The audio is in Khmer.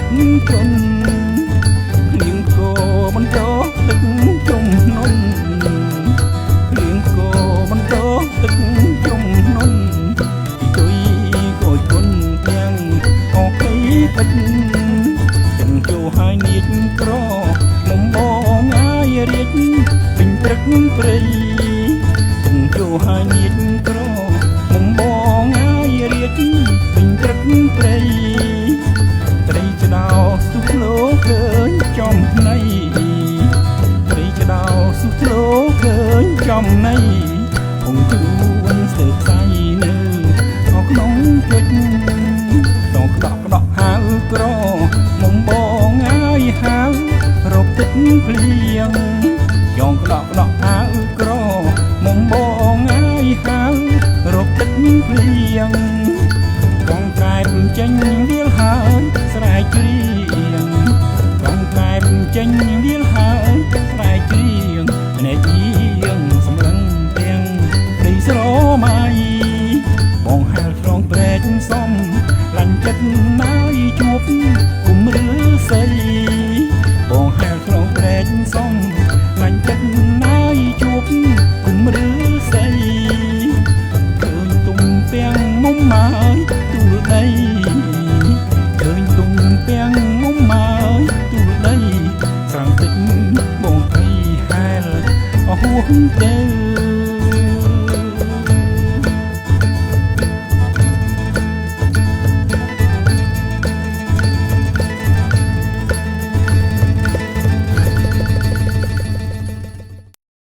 ទឹកជន់លៀងគោបន្តទឹកជុំនំលៀងគោបន្តទឹកជុំនំទុយគួយគុនទាំងអកៃទឹកចឹងចូលហើយនៀកក្រមុំបងអាយរៀបពេញព្រឹកព្រៃចឹងចូលហើយនៀកក្រមុំបងអាយរៀបពេញព្រឹកព្រៃត្រីចដោសុខលោឃើញចំណៃត្រីចដោសុខលោឃើញចំណៃông chuông sơ say nơ ởក្នុងជិតដងក្តក់ហៅក្រមុំបងអើយហៅរកទឹកភ្លៀងយ៉ងក្តក់ហៅក្រមុំបងអើយហៅរកទឹកភ្លៀងកងកែបចេញវាលហើយស្រែកច្រៀងកងកែបចេញវាលហើយស្រែកច្រៀងភ្នែកជាងសម្លឹងទាំងដីស្រមៃបងហាលឆ្លងព្រែកសំលាញ់ចិត្តណាយជួបគុំឬសីបងហាលឆ្លងព្រែកសំលាញ់ចិត្តណាយជួបគុំឬសីឃើញទុំពាំងមុំមកទូលដីឃើញទុំពាំងមុំមកទូលដីស្រង់ទឹកបងភ័យហែលអស់ហួងទៅ